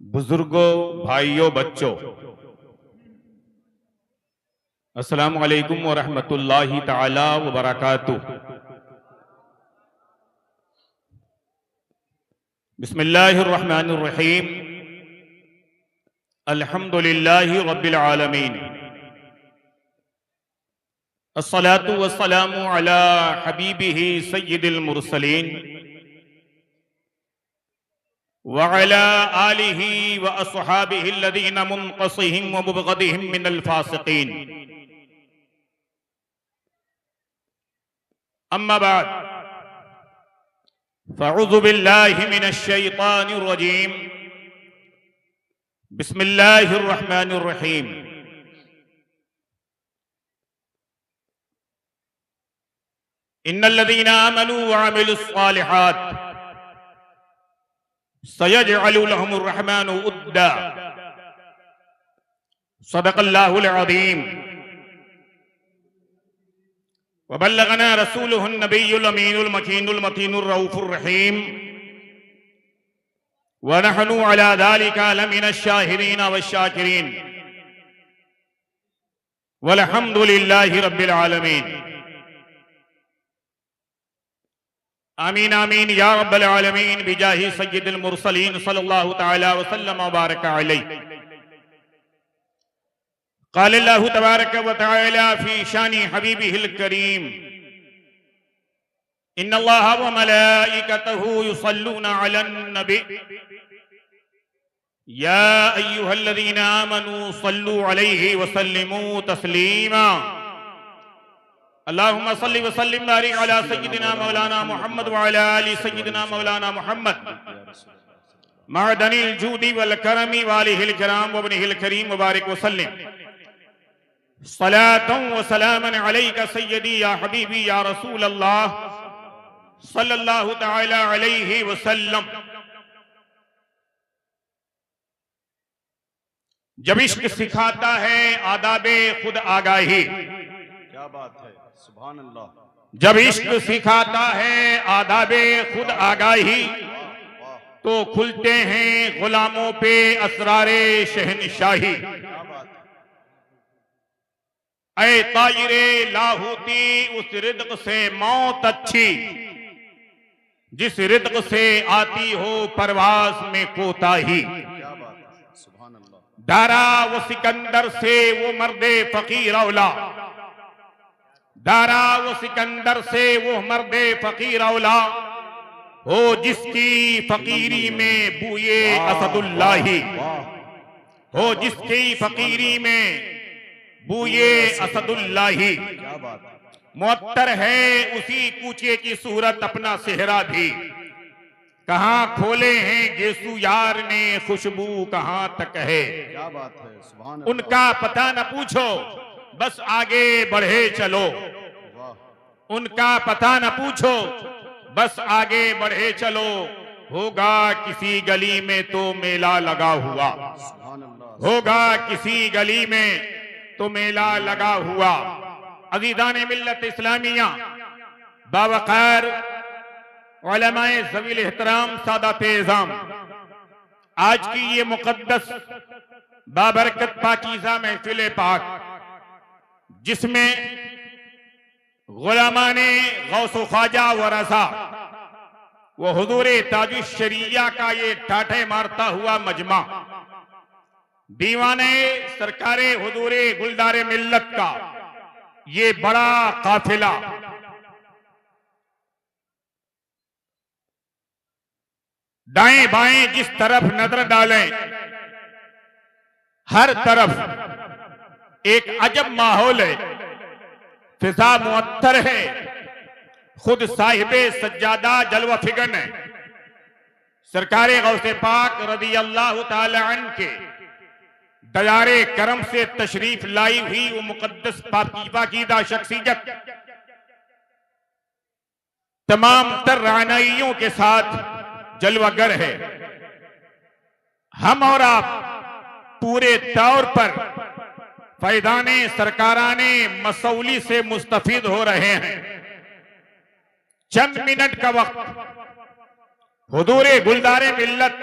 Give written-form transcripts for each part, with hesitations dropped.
बुजुर्गों, भाइयों, बच्चों, अस्सलामु अलैकुम व रहमतुल्लाहि ताला व बरकातुहू। बिस्मिल्लाहिर रहमानिर रहीम। अल्हम्दुलिल्लाहि रब्बिल आलमीन। अस्सलातु वस्सलामु अला हबीबिही सय्यिदिल मुरसलीन व अला आलिही व अस्हाबिही अल्लज़ीना मुनक़सिहिम व मुबग़दिहिम मिनल फ़ासिक़ीन। अम्मा बाद, फ़अऊज़ु बिल्लाहि मिनश शैतानिर रजीम। बिस्मिल्लाहिर रहमानिर रहीम। इन्नल्लज़ीना आमनू व अमिलुस्सालिहात सयजअलु लहुमुर रहमानु उद्दा। सदक़ल्लाहुल अज़ीम। व बल्लगना रसूलुहुन नबियुल अमीनुल मकीनुल मतीनुर रऊफुर रहीम। व नहनु अला ज़ालिका लमिनश शाहिदीन वश्शाकिरीन। वल्हम्दुलिल्लाहि रब्बिल आलमीन। आमीन आमीन या रब्बल आलमीन बिजाहि सय्यिदिल मुरसलीन सल्लल्लाहु तआला वसल्लम व बारक अलैहि। क़ाल अल्लाहु तबारक व तआला फी शानि हबीबिहिल करीम। इन्नल्लाह व मलाइकतहु युसल्लूना अलन नबी या अय्युहल्लज़ीना आमनू सल्लू अलैहि व सल्लिमू तस्लीमा। अल्लाहुम्मा सल्लि व सल्लिम बारिक अला सय्यिदिना मौलाना मुहम्मद व अला आलि सय्यिदिना मौलाना मुहम्मद मअदनिल जूदी वल करमी वालिहिल किराम व इब्निहिल करीम मुबारक व सल्लिम। सलातन व सलामन अलैका सय्यदी या हबीबी या रसूल अल्लाह सल्लल्लाहु तआला अलैहि वसल्लम। जब इश्क सिखाता है आदाबे खुद आगाही। क्या बात है, सुभान अल्लाह। जब इश्क सिखाता है आदाबे खुद आगाही तो खुलते हैं गुलामों पे असरारे शहनशाही। ऐ तायरे लाहूती उस रिद्क से मौत अच्छी जिस रिद्क से आती हो परवास में कोताही। क्या बात है, सुभान अल्लाह। दारा वो सिकंदर से वो मर्दे फकीर औला। दारा वो सिकंदर से वो मर्दे फकीर औला हो जिसकी फकीरी में बूए असदुल्लाही। हो जिसकी फकीरी में बूए असदुल्लाही। क्या बात है। मुअत्तर है उसी कूचे की सूरत अपना सेहरा भी। कहां खोले हैं गेसू यार ने खुशबू कहां तक है। क्या बात है, सुभान अल्लाह। उनका पता न पूछो बस आगे बढ़े चलो। वाह। उनका पता न पूछो बस आगे बढ़े चलो। होगा किसी गली में तो मेला लगा हुआ। सुभान अल्लाह। होगा किसी गली में तो मेला लगा हुआ। अज़ीज़ाने मिल्लत इस्लामिया, बावक़ार उलमाए ज़वील एहतराम, सादाते इज़ाम, आज की ये मुक़द्दस बाबरकत पाकीज़ा महफ़िल पाक जिसमें गुलामाने गौस ख्वाजा व रज़ा वो हुज़ूरे ताजुश शरिया का ये ठाठे मारता हुआ मजमा, दीवाने सरकारे हुज़ूरे गुलदारे मिल्लत का ये बड़ा काफिला दाएं बाएं जिस तरफ नजर डालें हर तरफ एक अजब माहौल है। फिजा मुअत्तर है। खुद साहिबे सज्जादा जलवा फिगन है। सरकारे गौसे पाक रज़ी अल्लाह ताला अन्हु के दयारे करम से तशरीफ लाई हुई वो मुकद्दस पाकीज़ा शख्सियत तमाम तर रानाइयों के साथ जलवागर है। हम और आप पूरे तौर पर फैदाने सरकाराने मसौली से मुस्तफीद हो रहे हैं। चंद मिनट का वक्त हुजूरे गुलदारे मिल्लत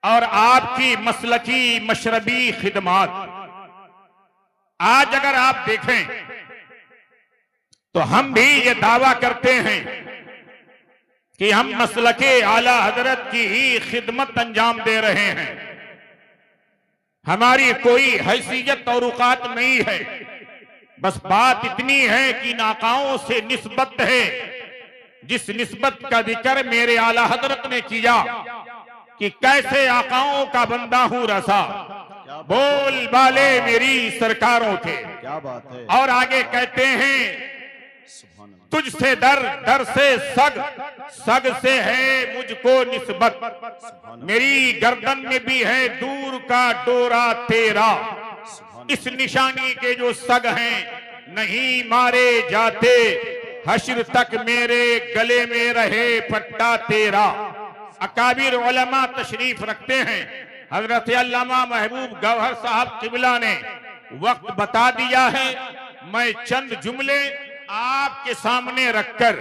और आपकी मसलकी मशरबी खिदमत। आज अगर आप देखें तो हम भी ये दावा करते हैं कि हम मसलके आला हजरत की ही खिदमत अंजाम दे रहे हैं। हमारी कोई हैसियत और औकात नहीं है, बस बात इतनी है कि नाकाओं से निस्बत है, जिस निस्बत का जिक्र मेरे आला हजरत ने किया कि कैसे आकाओं का बंदा हूं रसा, बोल बाले मेरी सरकारों थे। क्या बात है। और आगे कहते हैं सुभान अल्लाह। तुझसे दर, दर से सग, सग से है मुझको निस्बत, मेरी गर्दन में भी है दूर का डोरा तेरा। इस निशानी के जो सग हैं नहीं मारे जाते, हश्र तक मेरे गले में रहे पट्टा तेरा। अकाबिर उलमा तशरीफ रखते हैं। हजरत अल्लामा महबूब गौहर साहब किबला ने वक्त बता दिया है। मैं चंद जुमले आपके सामने रखकर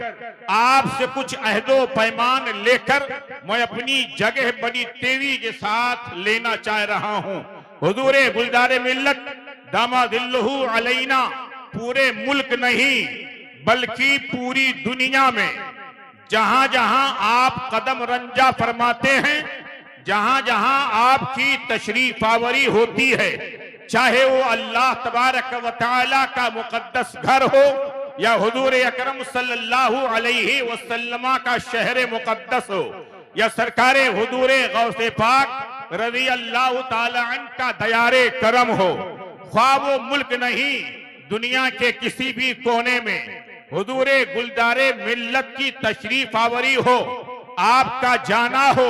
आपसे कुछ अहदो पैमान लेकर मैं अपनी जगह बड़ी तेजी के साथ लेना चाह रहा हूं। हुजूरे गुलदारे मिल्लत दामादिल्लहु अलैना पूरे मुल्क नहीं बल्कि पूरी दुनिया में जहां जहां आप कदम रंजा फरमाते हैं, जहां जहां आपकी तशरीफ आवरी होती है, चाहे वो अल्लाह तबारक व तआला का मुकद्दस घर हो या हुजूर अकरम सल्लल्लाहु अलैहि वसल्लम का शहर मुकद्दस हो या सरकारे हुजूर गौसे पाक रज़ी अल्लाह ताला अन्हु का दयारे करम हो, ख्वाह वो मुल्क नहीं दुनिया के किसी भी कोने में हुजूरे गुलदारे मिल्लत की तशरीफ आवरी हो, आपका जाना हो,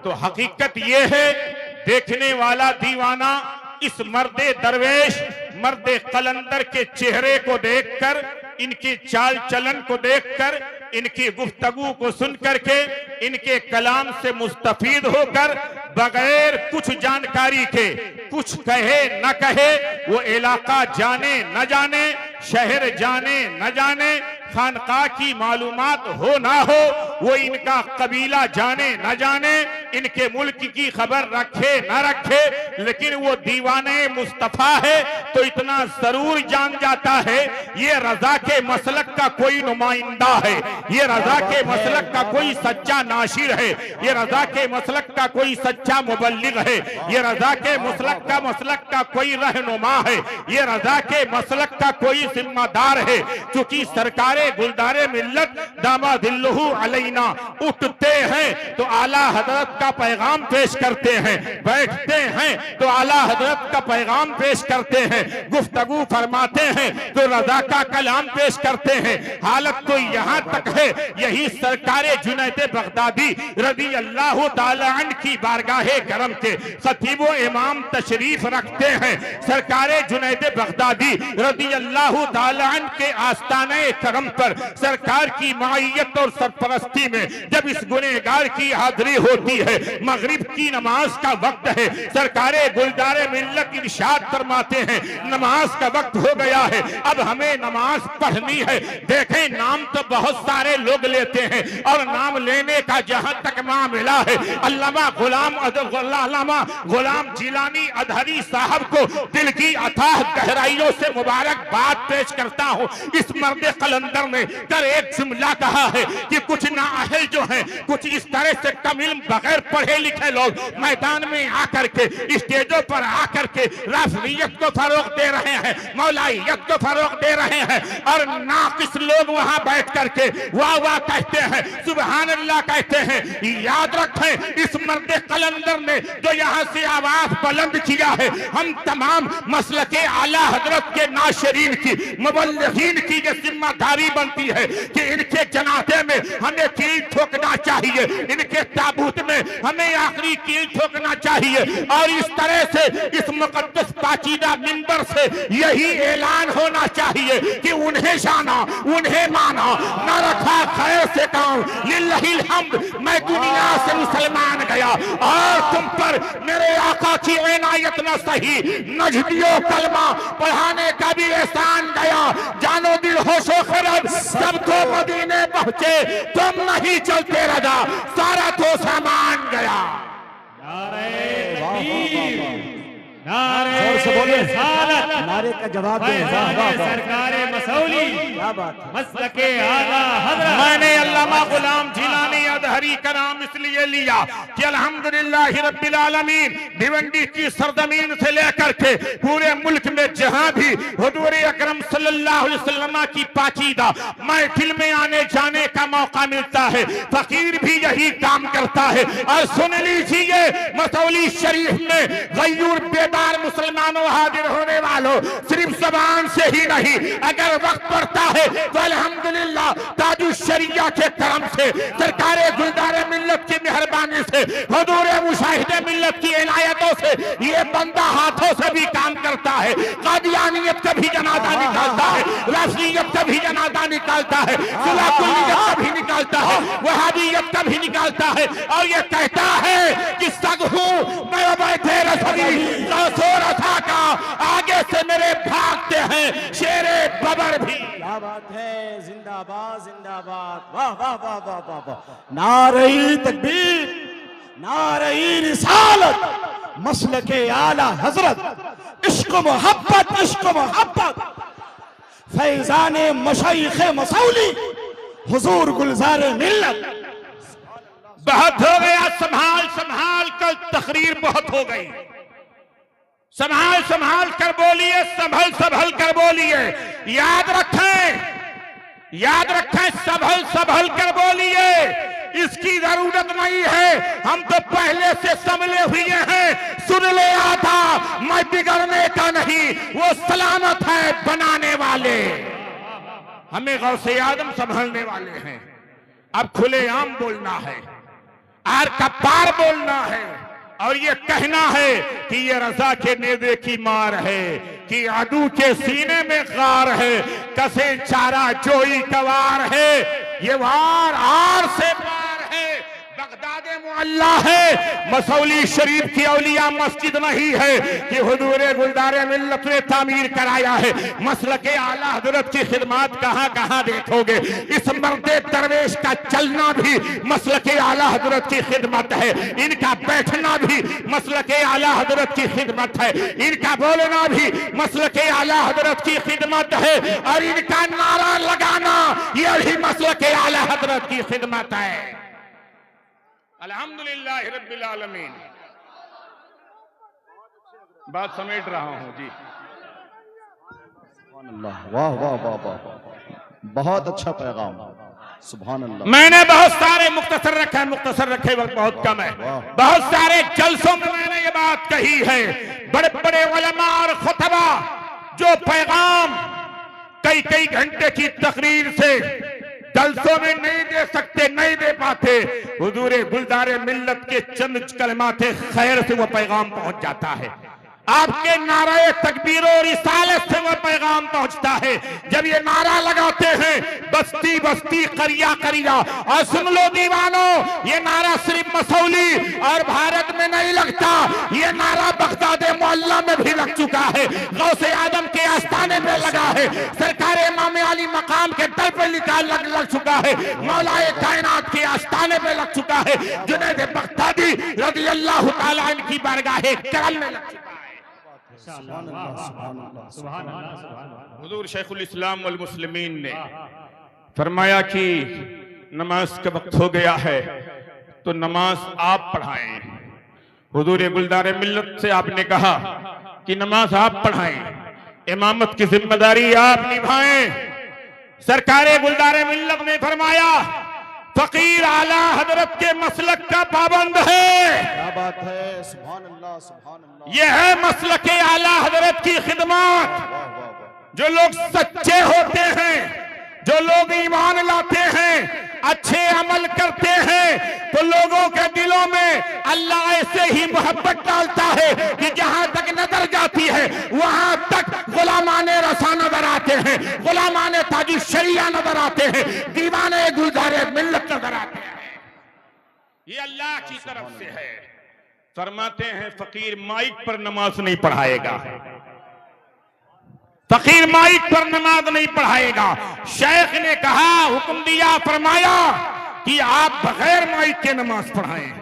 तो हकीकत ये है देखने वाला दीवाना इस मर्दे दरवेश, मर्दे कलंदर के चेहरे को देखकर, इनकी चाल चलन को देखकर, इनकी गुफ्तगू को सुन करके, इनके कलाम से मुस्तफीद होकर बगैर कुछ जानकारी के, कुछ कहे न कहे, वो इलाका जाने न जाने, शहर जाने न जाने, खानका की मालूमात हो ना हो, वो इनका कबीला जाने न जाने, इनके मुल्क की खबर रखे न रखे, लेकिन वो दीवाने मुस्तफा है तो इतना जरूर जान जाता है ये रजा के मसलक का कोई नुमाइंदा है, ये रजा के मसलक का कोई सच्चा नाशिर है, ये रजा के मसलक का कोई सच्चा मुबल्लिग है, ये रजा के मसलक का कोई रहनुमा है, ये रजा के मसलक का कोई जिम्मेदार है। क्योंकि सरकारे गुलदारे मिल्लत दामादिल्लहु अलैना उठते हैं तो आला हजरत का पैगाम पेश करते हैं, बैठते हैं तो आला हजरत का पैगाम पेश करते हैं, गुफ्तगू फरमाते हैं तो रजा का कलाम पेश करते हैं। हालत तो यहाँ तक है, यही सरकारे जुनैद बगदादी रज़ी अल्लाह ताला अन्हु की बारगाहे करम के खतीबो इमाम तशरीफ रखते हैं। सरकारे जुनैद बगदादी रज़ी अल्लाह ताला अन्हु के आस्ताने करम पर सरकार की मायत और सरपरस्ती में जब इस गुनहगार की हाजिरी होती है, मगरिब की नमाज का वक्त है, सरकारे गुलदारे मिल्लत इरशाद फरमाते हैं नमाज का वक्त हो गया है, अब हमें नमाज पढ़नी है। देखें नाम तो बहुत सारे लोग लेते हैं और नाम लेने का जहां तक मामला है, अल्लामा गुलाम जिलानी अधरी साहब को दिल की अथाह गहराइयों से मुबारकबाद पेश करता हूं। इस मर्द कलंदर ने कर एक जुमला कहा है कि कुछ नाअहल जो हैं, कुछ इस तरह से कम इल्म बगैर पढ़े लिखे लोग मैदान में आकर के, स्टेजों पर आकर के राफियत को फरोग दे रहे हैं, मौलाइयत को फरोग दे रहे हैं, और नाकिस लोग वहां बैठ करके वाह वाह कहते हैं, सुभान अल्लाह कहते हैं। याद रखें इस मर्द कलंदर ने जो यहाँ से आवाज बुलंद किया है, हम तमाम मसलके आला हजरत के नाशरीन की, मुबल्लिगीन की ये जिम्मेदारी बनती है कि इनके जनाजे में हमें कील ठोकना चाहिए, इनके ताबूत में हमें आखिरी कील ठोकना चाहिए, और इस तरह से इस मुकद्दस पाकीज़ा मिंबर से यही ऐलान होना चाहिए कि उन्हें जाना, उन्हें माना, न रखा खैर से काम, लिल्लाहिल हम्द, मैं दुनिया से मुसलमान गया और तुम पर मेरे आका की इनायत न सही, नजदियों कलमा पढ़ाने का भी एहसान गया, जानो दिल होशो खरद सबको मदीने पहुंचे, तुम नहीं चलते रजा, सारा तो सामान गया। जोर से बोले। नारे का जवाब दे। सरकारे मसौली क्या बात है। मसलके आला हज़रत। मैंने अल्लामा गुलाम जिलानी अदहरी का नाम इसलिए लिया कि अल्हम्दुलिल्लाह रब्बिल आलमीन भिवंडी की सरजमीन से लेकर के पूरे मुल्क में जहां भी हुजूर अकरम सल्लल्लाहु अलैहि वसल्लम की पाकीदा महफिल में आने जाने का मौका मिलता है, फकीर भी यही काम करता है। और सुन लीजिए, मसौली शरीफ में गयूर बेदार मुसलमानों हाजिर होने वालों, सिर्फ जबान से ही नहीं, अगर वक्त पड़ता है तो अल्हम्दुलिल्लाह ताजु शरिया के करम से, सरकारे गुलदारे मिल्लत की मेहरबानी से, हुजूरे मुशाहिदे मिल्लत की इनायतों से ये बंदा हाथों से भी काम करता है। कादियानियत का भी जनाजा निकालता है, राशनियत का भी जनाजा निकालता है, सुलाकुलियत का भी निकालता है, वहाबियत का भी निकालता है, और ये कहता है कि सगहू मैं बैठे रसदी रथा का आगे से मेरे भागते हैं शेरे बबर भी। क्या बात है। जिंदाबाद जिंदाबाद। वाह वाह वाह वाह वाह वाह। नारे तकबीर, नारे रिसालत, मसलके आला हजरत, इश्क मोहब्बत, इश्क मोहब्बत, फैजाने मशाइखे मसौली, हुजूर गुलजार मिल्लत। बहुत हो गया, संभाल संभाल कर तकरीर बहुत हो गई, संभाल संभाल कर बोलिए, संभल संभल कर बोलिए। याद रखें, याद रखें, संभल संभल कर बोलिए। इसकी जरूरत नहीं है, हम तो पहले से संभले हुए हैं। सुन ले आता, मैं बिगड़ने का नहीं, वो सलामत है बनाने वाले। हमें गौसे आदम संभलने वाले हैं। अब खुलेआम बोलना है, आर का पार बोलना है, और ये कहना है कि ये रजा के नेदे की मार है, कि अदू के सीने में गार है, कसे चारा जोई कवार है, ये वार आर से पार है, बगदाद मुअल्ला है, मसौली शरीफ की औलिया मस्जिद नहीं है कि हुजूरे गुलदारे मिल्लत ने तामीर कराया है। मसलके आला हजरत की खिदमत कहां कहां देखोगे। इस मर्दे दरवेश का चलना भी मसलके आला हजरत की खिदमत है, इनका बैठना भी मसलके आला हजरत की खिदमत है, इनका बोलना भी मसलके आला हजरत की खिदमत है, और इनका नारा लगाना यही मसलके आला हजरत की खिदमत है। अल्हम्दुलिल्लाह रब्बिल आलमीन। बात समेट रहा हूं जी। वाह वाह वाह वाह, बहुत अच्छा पैगाम। सुभान अल्लाह। मैंने बहुत सारे मुख्तसर रखे हैं, मुख्तसर रखे वक्त बहुत कम है, बहुत सारे जलसों में मैंने ये बात कही है। बड़े बड़े उलमा और खुतबा जो पैगाम कई कई घंटे की तकरीर से जलसों में नहीं दे सकते, नहीं दे पाते, हुजूरे गुलदारे मिल्लत के चंद कलमाते खैर से वो पैगाम पहुंच जाता है। आपके नारे तकबीर और रिसालत से वो पैगाम पहुंचता है। जब ये नारा लगाते हैं बस्ती बस्ती करिया करिया, और सुन लो दीवानों, ये नारा सिर्फ मसौली और भारत में नहीं लगता, ये नारा बगदाद मुअल्ला में भी लग चुका है, गौसे आदम के आस्थाने पे लगा है, सरकार इमाम अली मकाम के दर पे लग चुका है, मौलाए कायनात के आस्थाने पे लग चुका है, जुनैद बगदादी रज़ियल्लाहु ताला इनकी बारगाहे करम में लग चुका है। हुजूर शेखुल इस्लाम वल मुस्लिमीन ने फरमाया कि नमाज का वक्त हो गया है तो नमाज आप पढ़ाएं। हुजूर गुलदारे मिल्लत से आपने कहा कि नमाज आप पढ़ाएं, इमामत की जिम्मेदारी आप निभाएं। सरकारे गुलदारे मिल्लत ने फरमाया फकीर आला हजरत के मसलक का पाबंद है। क्या बात है। सुभान अल्लाह सुभान अल्लाह। यह है मसलके आला हजरत की खिदमत। जो लोग सच्चे होते हैं, जो लोग ईमान लाते हैं, अच्छे अमल करते हैं, तो लोगों के दिलों में अल्लाह ऐसे ही मोहब्बत डालता है कि जहां तक नजर जाती है वहां तक गुलामाने रसा नजर आते हैं, गुलामाने ताजु शरिया नजर आते हैं, दीवाने गुलजारे मिल्लत नजर आते हैं। ये अल्लाह की तरफ से है। फरमाते हैं फकीर माइक पर नमाज नहीं पढ़ाएगा, फकीर माइक पर नमाज नहीं पढ़ाएगा। शेख ने कहा, हुक्म दिया, फरमाया कि आप बगैर माइक के नमाज पढ़ाएं,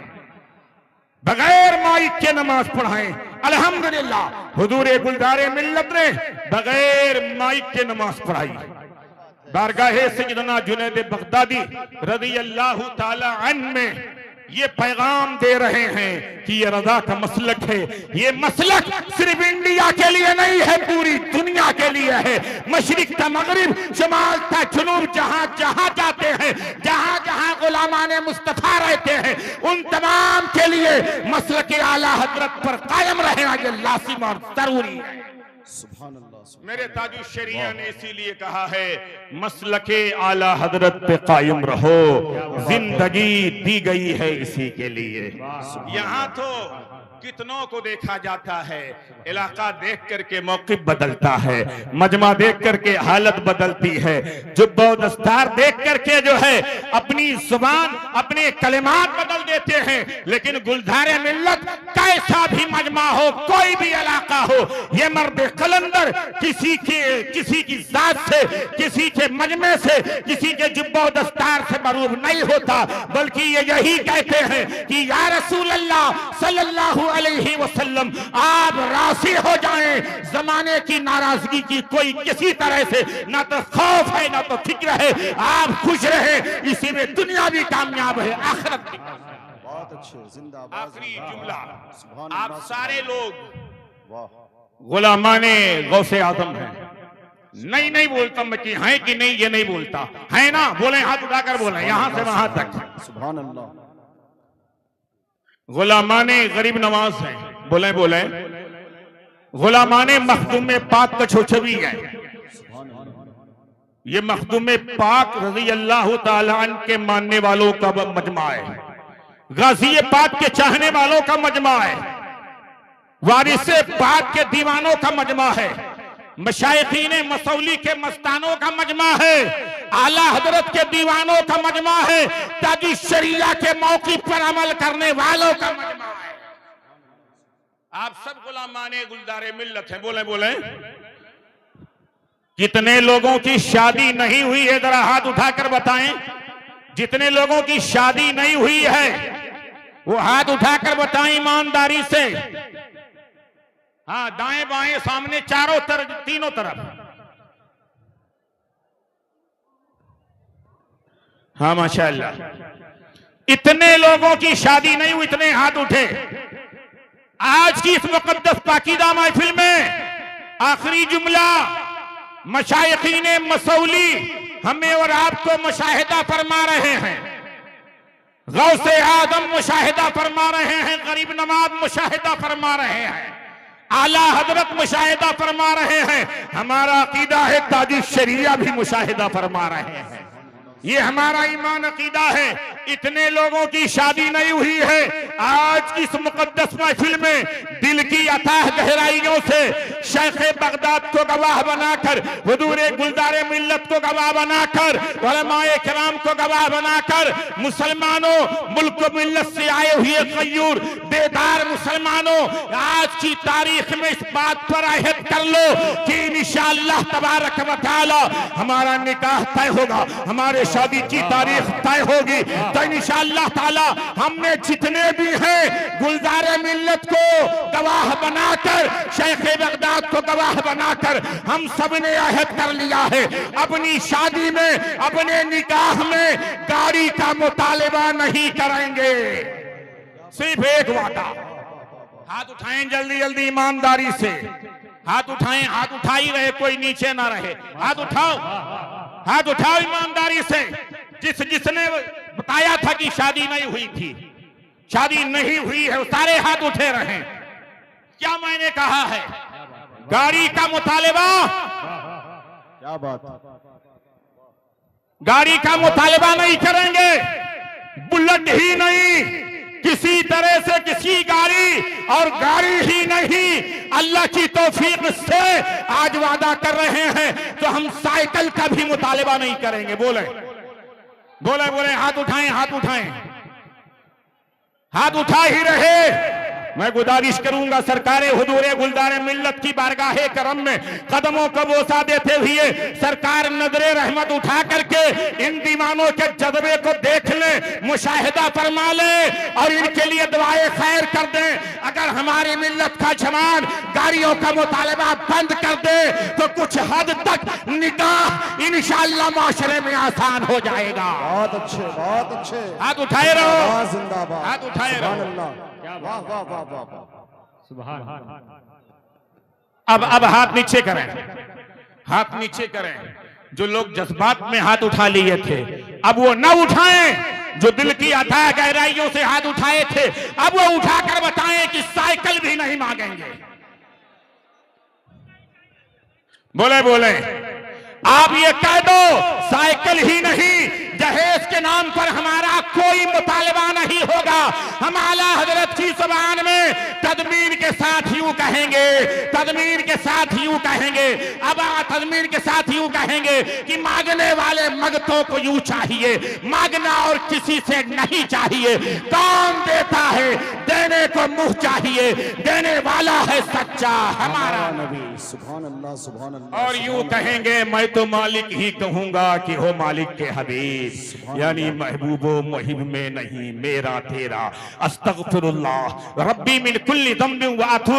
बगैर माइक के नमाज पढ़ाएं। अल्हम्दुलिल्लाह हुजूर गुलदारे मिल्लत ने बगैर माइक के नमाज पढ़ाई। बारगाहे सैयदना जुनैद बगदादी रज़ी अल्लाह ताला अन्हु में ये पैगाम दे रहे हैं कि ये रजा का मसलक है। ये मसलक सिर्फ इंडिया के लिए नहीं है, पूरी दुनिया के लिए है। मशरिक का मगरिब, शमाल का जुनूब, जहां जहां जाते हैं, जहां जहां गुलामाने मुस्तफा रहते हैं, उन तमाम के लिए मसलक आला हजरत पर कायम रहना ये लाजिम और जरूरी है। सुभान अल्लाह। मेरे ताजुल शरिया ने इसीलिए कहा है मसलके आला हजरत पे कायम रहो, जिंदगी दी गई है इसी के लिए। यहाँ तो कितनों को देखा जाता है, इलाका देख करके मौक़िफ़ बदलता है, मजमा देख करके हालत बदलती है, जुब्बा दस्तार देख करके जो है अपनी जुबान, अपने कलिमात बदल देते हैं। लेकिन गुलदारे मिल्लत कैसा भी मजमा हो, कोई भी इलाका हो, ये मर्द कलंदर किसी की जात से, किसी के मजमे से, किसी के जुब्बा दस्तार से मरूब नहीं होता, बल्कि ये यही कहते हैं कि या रसूल अल्लाह सल्लल्लाहु अलैहि वसल्लम आप राजी हो जाएं, जमाने की नाराजगी की कोई किसी तरह से ना तो खौफ है ना तो फिक्र है, आप खुश रहे, इसी में दुनिया भी कामयाब है, आखिरत भी। बहुत अच्छे, जिंदाबाद। आखिरी जुमला, सुभान आप अल्लाह। सारे लोग वाह। गुलामाने गौसे आजम हैं। नहीं बोलता मैं कि है कि नहीं, ये नहीं बोलता है ना, बोले हाथ उठाकर बोले यहां से वहां तक। सुभान अल्लाह। गुलामाने गरीब नवाज हैं, बोले गुलामाने मखदूम पाक का छोछवी है। ये मखदूम पाक रज़ी अल्लाह ताला अन्हु के मानने वालों का मजमा है, गाज़ी पाक के चाहने वालों का मजमा है, वारिसे पाक के दीवानों का मजमा है, मशाइखीन मसौली के मस्तानों का मजमा है, आला हजरत के दीवानों का मजमा है, ताजी शरिया के मौक़िफ़ पर अमल करने वालों का मजमा है। आप सब गुलामाने गुलदारे मिल्लत हैं, बोले कितने लोगों की शादी नहीं हुई है, जरा हाथ उठाकर बताएं। जितने लोगों की शादी नहीं हुई है वो हाथ उठाकर बताएं ईमानदारी से। हाँ, दाएं बाएं सामने चारों तरफ, तीनों तरफ। हाँ माशाअल्लाह। इतने लोगों की शादी नहीं हुई, इतने हाथ उठे। आज की इस मुकद्दस पाकीज़ा महफिल में आखिरी जुमला, मशाइखीन मसौली हमें और आपको मुशाहिदा फरमा रहे हैं, गौसे आदम मुशाहिदा फरमा रहे हैं, गरीब नवाज मुशाहिदा फरमा रहे हैं, आला हजरत मुशाहिदा फरमा रहे हैं, हमारा अकीदा है ताजी शरिया भी मुशाहिदा फरमा रहे हैं। ये हमारा ईमान अकीदा है। इतने लोगों की शादी नहीं हुई है। आज की इस मुकद्दस महफिल में दिल की अथाह गहराइयों से शेख बगदाद को गवाह बनाकर, हुजूर गुलदारे मिल्लत को गवाह बनाकर, उलमाए किराम को गवाह बनाकर, मुसलमानों, मुल्क मिल्लत से आए हुए गयूर बेदार मुसलमानों, आज की तारीख में इस बात पर अहद कर लो कि इंशाअल्लाह तबारक व तआला हमारा निकाह तय होगा, हमारे शादी की तारीख तय होगी। तो इंशाअल्लाह ताला हमने जितने भी हैं गुलदारे मिल्लत को गवाह बनाकर, शेख बगदाद को गवाह बनाकर हम सब ने अहद कर लिया है, अपनी शादी में, अपने निकाह में गाड़ी का मुतालिबा नहीं करेंगे। सिर्फ एक वादा। हाथ उठाएं जल्दी जल्दी ईमानदारी से, हाथ उठाएं, हाथ उठा ही रहे, कोई नीचे ना रहे। हाथ उठाओ, हाथ उठाओ ईमानदारी से। जिसने बताया था कि शादी नहीं हुई थी, शादी नहीं हुई है, सारे हाथ उठे रहे। क्या मैंने कहा है? गाड़ी का मुतालिबा, क्या बात। गाड़ी का मुतालिबा नहीं करेंगे, बुलेट ही नहीं, किसी तरह से किसी गाड़ी, और गाड़ी ही नहीं, अल्लाह की तौफीक से आज वादा कर रहे हैं तो हम साइकिल का भी मुतालिबा नहीं करेंगे। बोले बोले बोले, हाथ उठाएं, हाथ उठाएं, हाथ उठा ही रहे। मैं गुजारिश करूंगा सरकारे हुजूरे गुलदार मिल्लत की बारगाहे करम में कदमों को बोसा देते हुए सरकार नजरे रहमत उठा करके इन दीवानों के जज्बे को देख ले, मुशाहिदा फरमा ले और इनके लिए दुआए खैर कर दे। अगर हमारी मिल्लत का जवान गाड़ियों का मुतालबा बंद कर दे तो कुछ हद तक निकाह इंशाअल्लाह माशरे में आसान हो जाएगा। बहुत अच्छे, बहुत अच्छे। हाथ उठाए रहो, जिंदाबाद, हाथ उठाए रहो। सुभान अल्लाह। वाह वाह वाह वाह वाह। सुभान। अब हाथ नीचे करें, हाथ नीचे करें। जो लोग जज्बात में हाथ उठा लिए थे अब वो न उठाएं, जो दिल की अथाह गहराइयों से हाथ उठाए थे अब वो उठाकर बताएं कि साइकिल भी नहीं मांगेंगे। बोले बोले आप ये कह दो साइकिल ही नहीं, दहेज के नाम पर हमारा कोई मुतालबा नहीं होगा। हम आला हजरत की ज़बान में तदमीर के साथ यूं कहेंगे, तदमीर के साथ यूं कहेंगे, अब तदमीर के साथ यूं कहेंगे कि मांगने वाले मगतों को यूं चाहिए, मांगना और किसी से नहीं चाहिए। कौन देता है, देने को मुंह चाहिए, देने वाला है सच्चा हमारा नबी। सुभान अल्लाह, सुभान अल्लाह। और यूं कहेंगे मैं तो मालिक ही कहूंगा कि हो मालिक के हबीब, यानी महबूबो मुहिब में नहीं मेरा तेरा। अस्तगफिरुल्लाह रब्बी मिन कुल्ली ज़ंबिन व अतूब